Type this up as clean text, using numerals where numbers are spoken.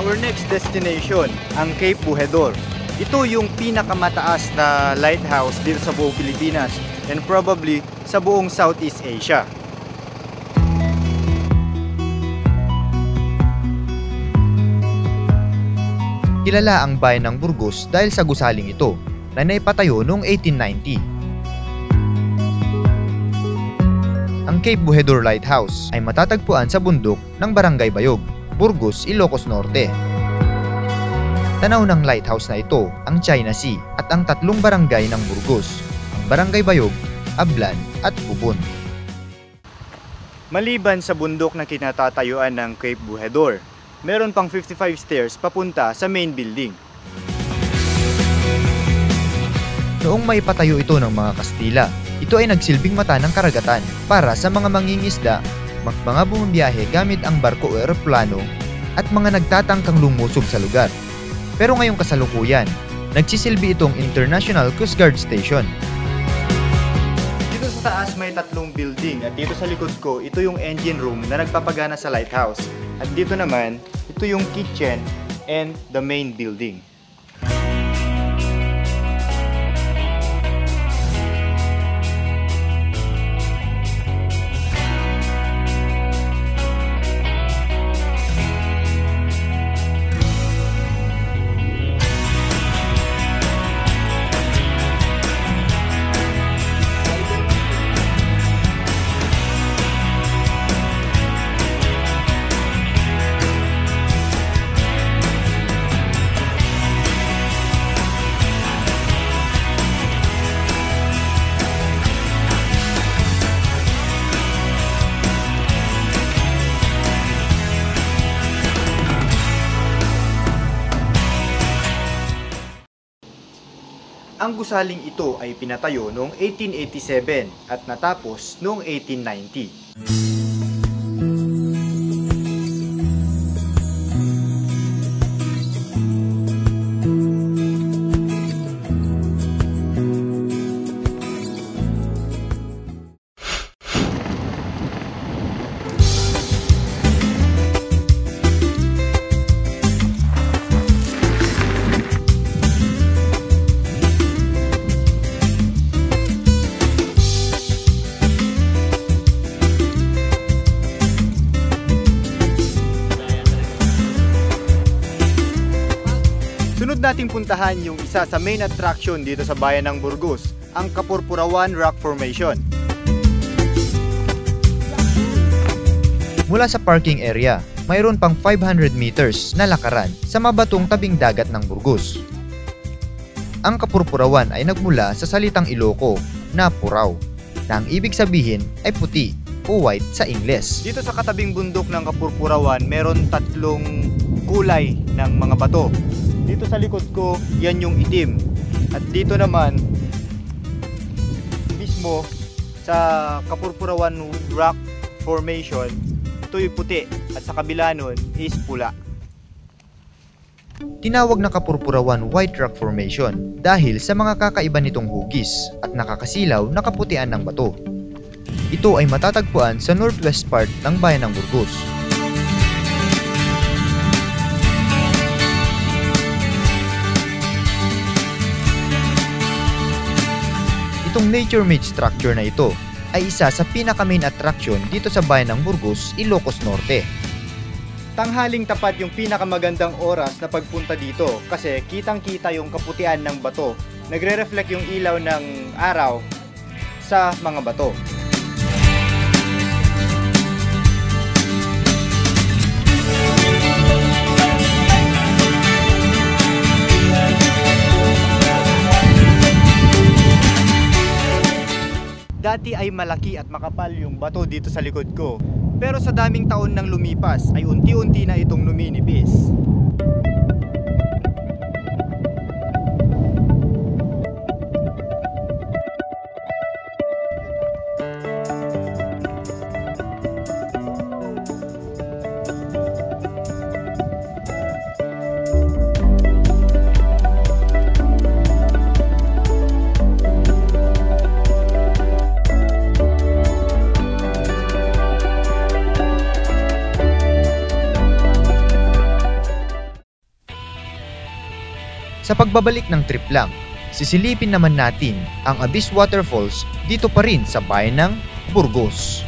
Our next destination, ang Cape Bujador. Ito yung pinakamataas na lighthouse dito sa buong Pilipinas and probably sa buong Southeast Asia. Kilala ang bayan ng Burgos dahil sa gusaling ito na naipatayo noong 1890. Ang Cape Bujador Lighthouse ay matatagpuan sa bundok ng Barangay Bayog, Burgos, Ilocos Norte. Tanaw ng lighthouse na ito ang China Sea at ang tatlong barangay ng Burgos, ang Barangay Bayog, Ablan at Pupon. Maliban sa bundok na kinatatayuan ng Cape Bujador, meron pang 55 stairs papunta sa main building. Noong maipatayo ito ng mga Kastila, ito ay nagsilbing mata ng karagatan para sa mga mangingisda, mga bumabiyahe gamit ang barko o eroplano at mga nagtatangkang lumusob sa lugar. Pero ngayong kasalukuyan, nagsisilbi itong International Coast Guard Station. Dito sa taas may tatlong building at dito sa likod ko, ito yung engine room na nagpapagana sa lighthouse. At dito naman, ito yung kitchen and the main building. Ang gusaling ito ay pinatayo noong 1887 at natapos noong 1890. Sunod nating puntahan yung isa sa main attraction dito sa bayan ng Burgos, ang Kapurpurawan Rock Formation. Mula sa parking area, mayroon pang 500 meters na lakaran sa mabatong tabing dagat ng Burgos. Ang Kapurpurawan ay nagmula sa salitang Iloco na puraw, na ang ibig sabihin ay puti o white sa Ingles. Dito sa katabing bundok ng Kapurpurawan, meron tatlong kulay ng mga bato. Dito sa likod ko, yan yung itim. At dito naman, mismo sa Kapurpurawan Rock Formation, ito yung puti. At sa kabila nun is pula. Tinawag na Kapurpurawan White Rock Formation dahil sa mga kakaiba nitong hugis at nakakasilaw na kaputian ng bato. Ito ay matatagpuan sa northwest part ng bayan ng Burgos. Itong nature-made structure na ito ay isa sa pinaka-main attraction dito sa bayan ng Burgos, Ilocos Norte. Tanghaling tapat yung pinakamagandang oras na pagpunta dito kasi kitang-kita yung kaputian ng bato. Nagre-reflect yung ilaw ng araw sa mga bato. Dati ay malaki at makapal yung bato dito sa likod ko. Pero sa daming taon nang lumipas ay unti-unti na itong numinipis. Sa pagbabalik ng trip lang, sisilipin naman natin ang Abyss Waterfalls dito pa rin sa bayan ng Burgos.